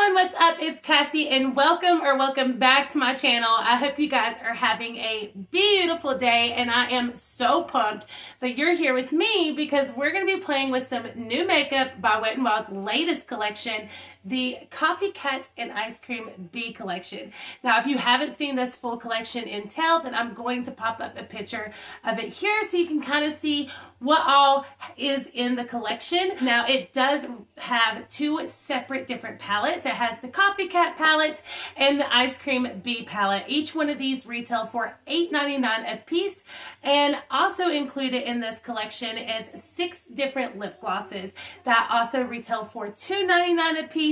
everyone, what's up? It's Cassie and welcome back to my channel. I hope you guys are having a beautiful day and I am so pumped that you're here with me because we're going to be playing with some new makeup by Wet n Wild's latest collection, the Coffee Cat and Ice Cream Bee collection. Now, if you haven't seen this full collection in Tell, then I'm going to pop up a picture of it here so you can kind of see what all is in the collection. Now, it does have two separate different palettes. It has the Coffee Cat palette and the Ice Cream Bee palette. Each one of these retail for $8.99 a piece, and also included in this collection is 6 different lip glosses that also retail for $2.99 a piece.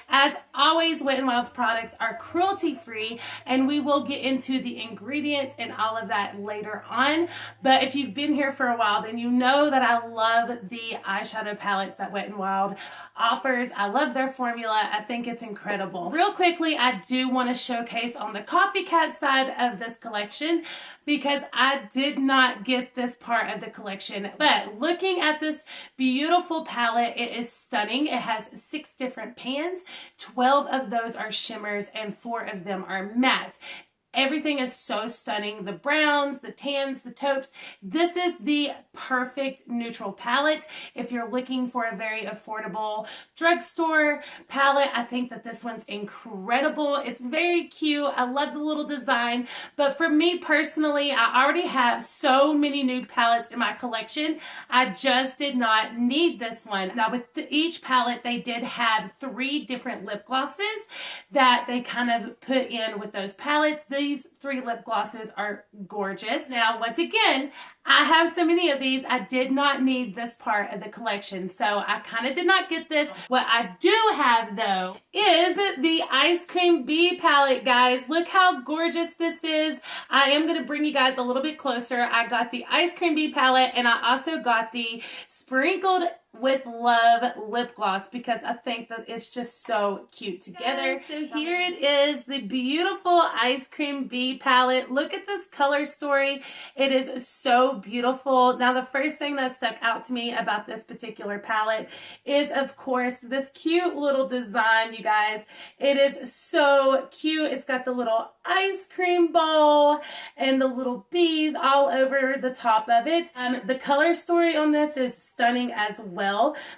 As always, Wet n Wild's products are cruelty-free, and we will get into the ingredients and all of that later on. But if you've been here for a while, then you know that I love the eyeshadow palettes that Wet n Wild offers. I love their formula. I think it's incredible. Real quickly, I do want to showcase on the Coffee Cat side of this collection because I did not get this part of the collection. But looking at this beautiful palette, it is stunning. It has 6 different pans. 12 of those are shimmers and 4 of them are mattes. Everything is so stunning. The browns, the tans, the taupes. This is the perfect neutral palette. If you're looking for a very affordable drugstore palette, I think that this one's incredible. It's very cute. I love the little design. But for me personally, I already have so many nude palettes in my collection. I just did not need this one. Now with each palette, they did have 3 different lip glosses that they kind of put in with those palettes. These 3 lip glosses are gorgeous. Now, once again, I have so many of these, I did not need this part of the collection, so I kind of did not get this. What I do have, though, is the Ice Cream Bee palette, guys. Look how gorgeous this is. I am going to bring you guys a little bit closer. I got the Ice Cream Bee palette, and I also got the Sprinkled with Love lip gloss because I think that it's just so cute together. So here it is, the beautiful Ice Cream Bee palette. Look at this color story. It is so beautiful. Now, the first thing that stuck out to me about this particular palette is, of course, this cute little design, you guys. It is so cute. It's got the little ice cream bowl and the little bees all over the top of it. The color story on this is stunning as well.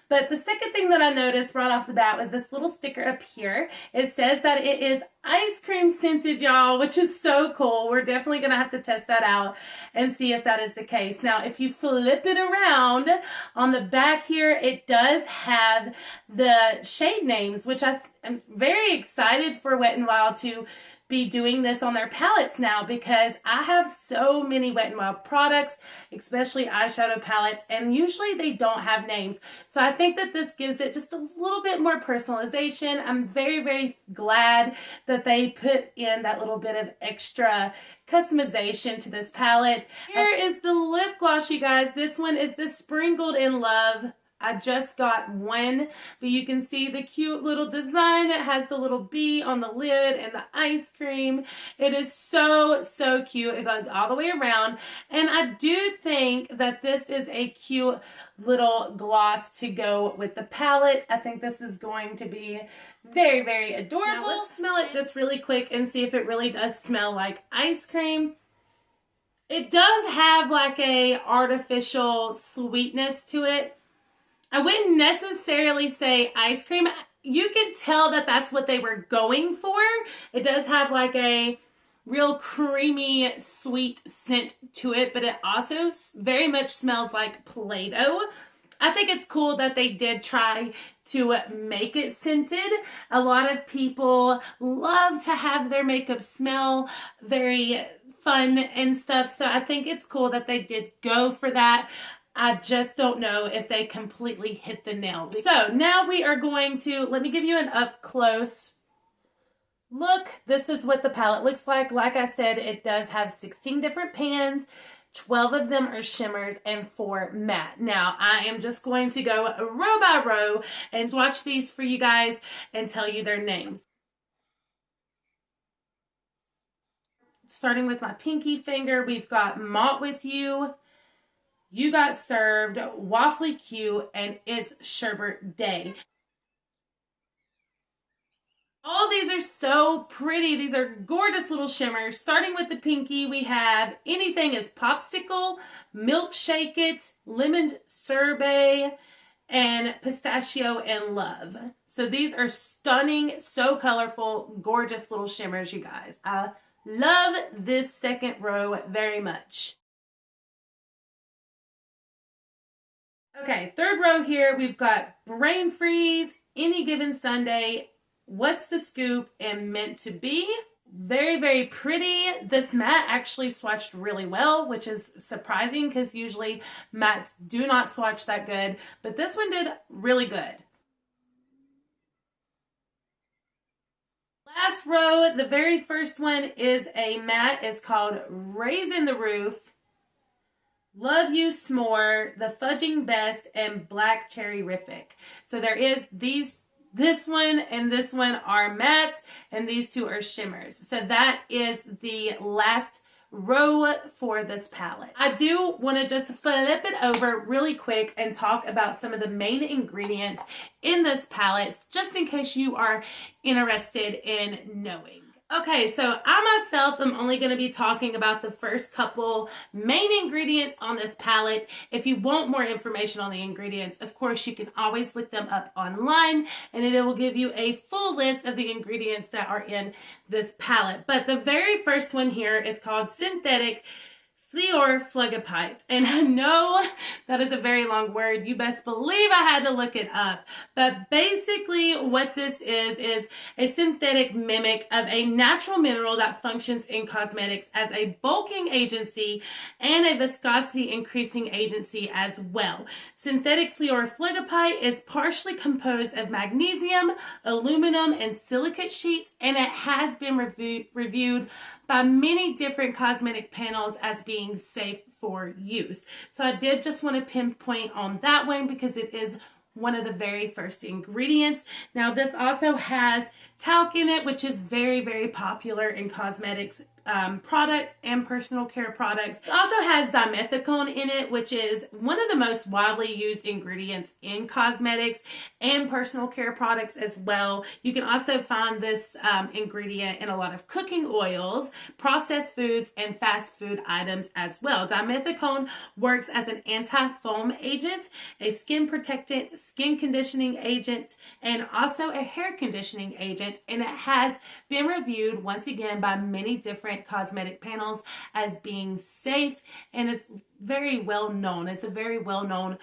But the second thing that I noticed right off the bat was this little sticker up here. It says that it is ice cream scented, y'all, which is so cool. We're definitely going to have to test that out and see if that is the case. Now, if you flip it around on the back here, it does have the shade names, which I'm very excited for Wet n Wild to be doing this on their palettes now because I have so many Wet n Wild products, especially eyeshadow palettes, and usually they don't have names. So I think that this gives it just a little bit more personalization. I'm very, very glad that they put in that little bit of extra customization to this palette. Here is the lip gloss, you guys. This one is the Sprinkled in Love. I just got one, but you can see the cute little design. It has the little bee on the lid and the ice cream. It is so, so cute. It goes all the way around. And I do think that this is a cute little gloss to go with the palette. I think this is going to be very, very adorable. Now let's smell it just really quick and see if it really does smell like ice cream. It does have like a artificial sweetness to it. I wouldn't necessarily say ice cream. You can tell that that's what they were going for. It does have like a real creamy, sweet scent to it, but it also very much smells like Play-Doh. I think it's cool that they did try to make it scented. A lot of people love to have their makeup smell very fun and stuff, so I think it's cool that they did go for that. I just don't know if they completely hit the nail. So now we are going to, let me give you an up close look. This is what the palette looks like. Like I said, it does have 16 different pans. 12 of them are shimmers and 4 matte. Now, I am just going to go row by row and swatch these for you guys and tell you their names. Starting with my pinky finger, we've got Mauve with You, You Got Served, Waffly Cute, and It's Sherbet Day. these are so pretty. These are gorgeous little shimmers. Starting with the pinky, we have Anything is Popsicle, Milkshake It, Lemon Sorbet, and Pistachio and Love. So these are stunning, so colorful, gorgeous little shimmers, you guys. I love this second row very much. Okay, third row here, we've got Brain Freeze, Any Given Sunday, What's the Scoop, and Meant to Be. Very, very pretty. This matte actually swatched really well, which is surprising because usually mattes do not swatch that good, but this one did really good. Last row, the very first one is a matte. It's called Raising the Roof, Love You S'more, The Fudging Best, and Black Cherry-rific. So there is this one and this one are mattes, and these two are shimmers. So that is the last row for this palette. I do want to just flip it over really quick and talk about some of the main ingredients in this palette, just in case you are interested in knowing. Okay, so I myself am only going to be talking about the first couple main ingredients on this palette. If you want more information on the ingredients, of course, you can always look them up online, and it will give you a full list of the ingredients that are in this palette. But the very first one here is called Synthetic Fluorphlegopite. And I know that is a very long word. You best believe I had to look it up. But basically what this is a synthetic mimic of a natural mineral that functions in cosmetics as a bulking agency and a viscosity increasing agency as well. Synthetic fluorphlegopite is partially composed of magnesium, aluminum, and silicate sheets, and it has been reviewed by many different cosmetic panels as being safe for use. So I did just want to pinpoint on that one because it is one of the very first ingredients. Now this also has talc in it, which is very, very popular in cosmetics products and personal care products. It also has dimethicone in it, which is one of the most widely used ingredients in cosmetics and personal care products as well. You can also find this ingredient in a lot of cooking oils, processed foods, and fast food items as well. Dimethicone works as an anti-foam agent, a skin protectant, skin conditioning agent, and also a hair conditioning agent, and it has been reviewed once again by many different cosmetic panels as being safe, and it's very well known. It's a very well known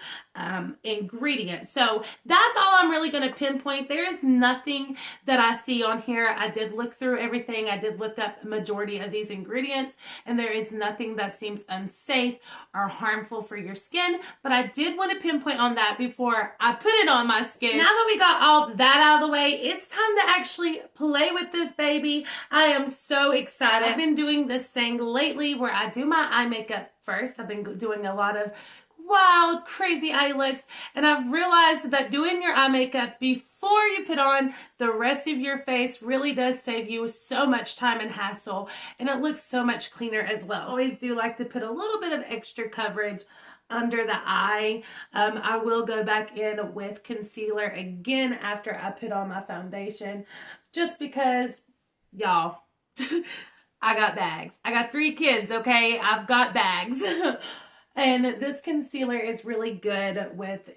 ingredient. So that's all I'm really going to pinpoint. There is nothing that I see on here. I did look through everything. I did look up the majority of these ingredients, and there is nothing that seems unsafe or harmful for your skin. But I did want to pinpoint on that before I put it on my skin. Now that we got all that out of the way, it's time to actually play with this baby. I am so excited. I've been doing this thing lately where I do my eye makeup first. I've been doing a lot of wild, crazy eye looks, and I've realized that doing your eye makeup before you put on the rest of your face really does save you so much time and hassle, and it looks so much cleaner as well. I always do like to put a little bit of extra coverage under the eye. I will go back in with concealer again after I put on my foundation, just because, y'all, I got bags. I got 3 kids, okay? I've got bags. And this concealer is really good with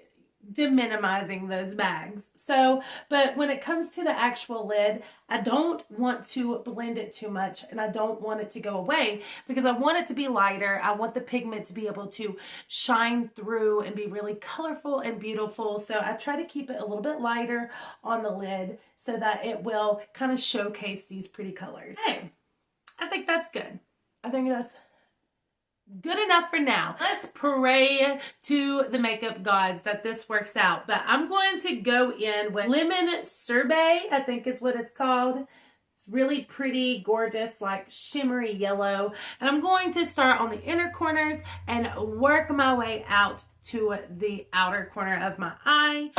deminimizing those bags. So, but when it comes to the actual lid, I don't want to blend it too much, and I don't want it to go away because I want it to be lighter. I want the pigment to be able to shine through and be really colorful and beautiful. So I try to keep it a little bit lighter on the lid so that it will kind of showcase these pretty colors. Hey, I think that's good. I think that's good enough for now. Let's pray to the makeup gods that this works out. But I'm going to go in with Lemon Sorbet, I think is what it's called. It's really pretty, gorgeous, like shimmery yellow. And I'm going to start on the inner corners and work my way out to the outer corner of my eye.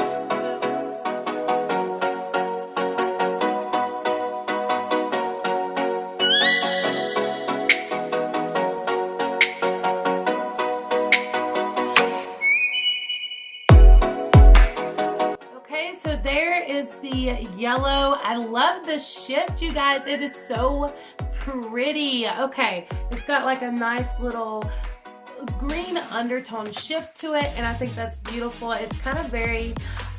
So there is the yellow yellow. I love the shift, you guys. It is so pretty. Okay, it's got like a nice little green undertone shift to it, and I think that's beautiful. It's kind of very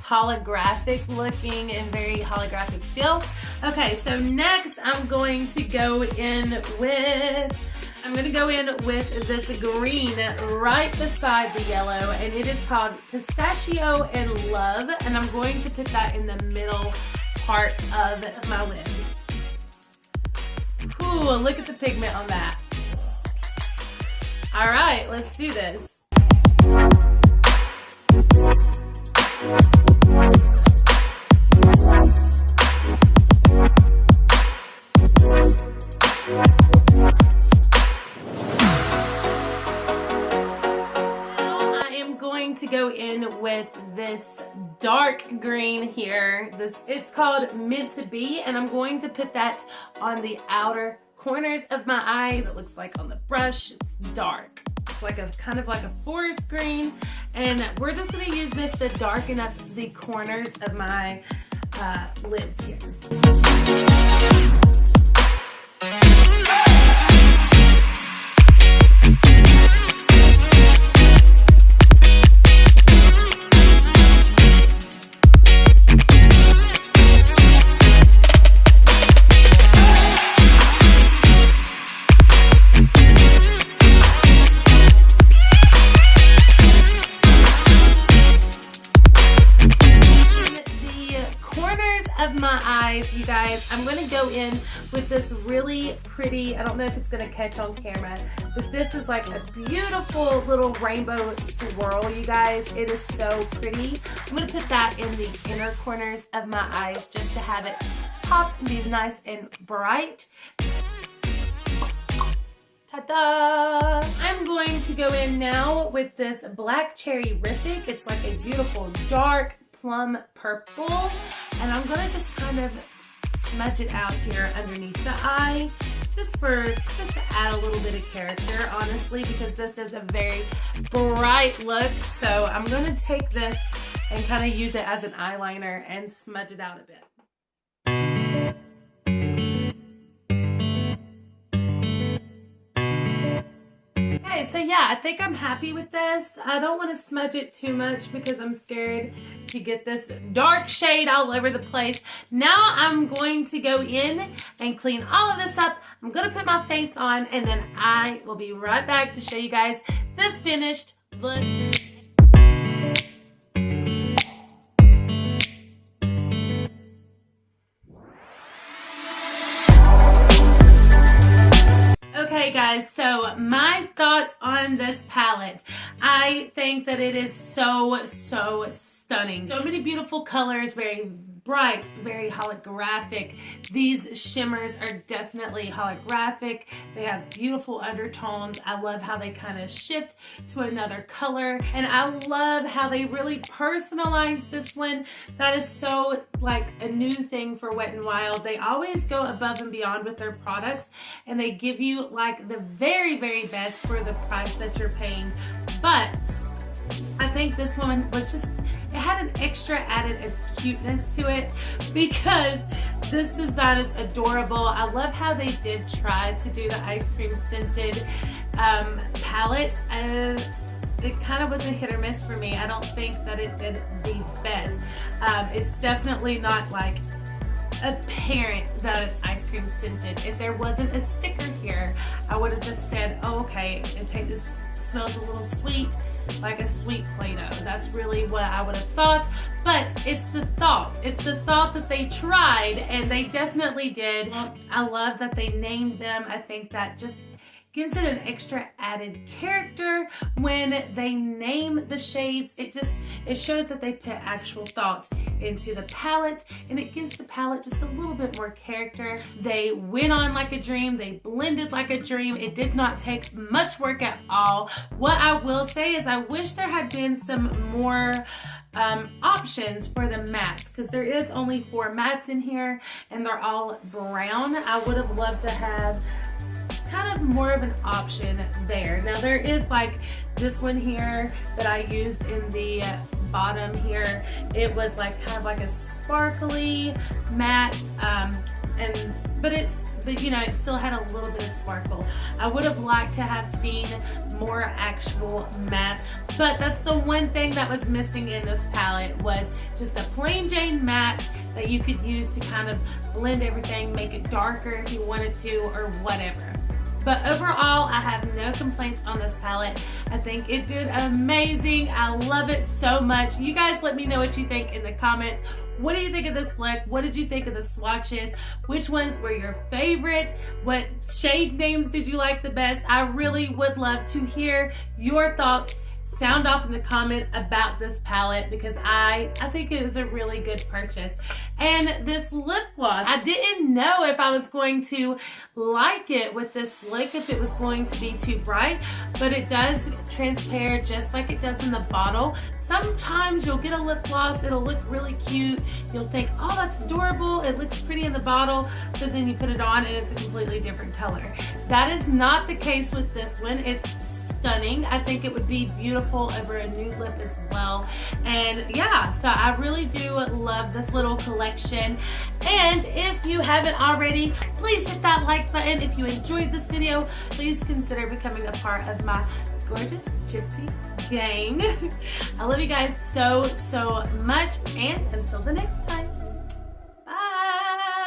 holographic looking and very holographic feel. Okay, so next I'm going to go in with this green right beside the yellow, and it is called Pistachio and Love, and I'm going to put that in the middle part of my lid. Ooh, look at the pigment on that. All right, let's do this. To go in with this dark green here. It's called Meant to Be, and I'm going to put that on the outer corners of my eyes. It looks like on the brush, it's dark. It's like a kind of like a forest green, and we're just going to use this to darken up the corners of my lids here. Of my eyes, you guys, I'm going to go in with this really pretty, I don't know if it's going to catch on camera, but this is like a beautiful little rainbow swirl, you guys. It is so pretty. I'm going to put that in the inner corners of my eyes just to have it pop and be nice and bright. Ta-da! I'm going to go in now with this Black Cherry-rific. It's like a beautiful dark plum purple, and I'm gonna just kind of smudge it out here underneath the eye just to add a little bit of character, honestly, because this is a very bright look. So I'm gonna take this and kind of use it as an eyeliner and smudge it out a bit. Okay, so yeah, I think I'm happy with this. I don't want to smudge it too much because I'm scared to get this dark shade all over the place. Now I'm going to go in and clean all of this up. I'm going to put my face on, and then I will be right back to show you guys the finished look. Okay guys, so my thoughts on this palette. I think that it is so stunning. So many beautiful colors, very bright, very holographic. These shimmers are definitely holographic. They have beautiful undertones. I love how they kind of shift to another color, and I love how they really personalize this one. That is so like a new thing for Wet n Wild. They always go above and beyond with their products, and they give you like the very best for the price that you're paying. But I think this one was just, it had an extra added cuteness to it because this design is adorable. I love how they did try to do the ice cream scented palette. It kind of was a hit or miss for me. I don't think that it did the best. It's definitely not like apparent that it's ice cream scented. If there wasn't a sticker here, I would have just said, oh, okay, this smells a little sweet, like a sweet Play-Doh. That's really what I would have thought, but it's the thought. It's the thought that they tried, and they definitely did. I love that they named them. I think that just gives it an extra added character when they name the shades. It shows that they put actual thoughts into the palette, and it gives the palette just a little bit more character. They went on like a dream. They blended like a dream. It did not take much work at all. What I will say is I wish there had been some more options for the mattes, because there is only 4 mattes in here and they're all brown. I would have loved to have kind of more of an option there. Now there is like this one here that I used in the bottom here, it was like kind of like a sparkly matte, but you know, it still had a little bit of sparkle. I would have liked to have seen more actual matte, but that's the one thing that was missing in this palette, was just a plain Jane matte that you could use to kind of blend everything, make it darker if you wanted to, or whatever. But overall, I have no complaints on this palette. I think it did amazing. I love it so much. You guys let me know what you think in the comments. What do you think of this look? What did you think of the swatches? Which ones were your favorite? What shade names did you like the best? I really would love to hear your thoughts. Sound off in the comments about this palette, because I think it is a really good purchase. And this lip gloss, I didn't know if I was going to like it with this look, if it was going to be too bright, but it does transparent just like it does in the bottle. Sometimes you'll get a lip gloss, it'll look really cute, you'll think, oh, that's adorable, it looks pretty in the bottle, but then you put it on and it's a completely different color. That is not the case with this one. It's stunning. I think it would be beautiful over a nude lip as well. And yeah, so I really do love this little collection. And if you haven't already, please hit that like button. If you enjoyed this video, please consider becoming a part of my gorgeous Gypsy gang. I love you guys so much, and until the next time.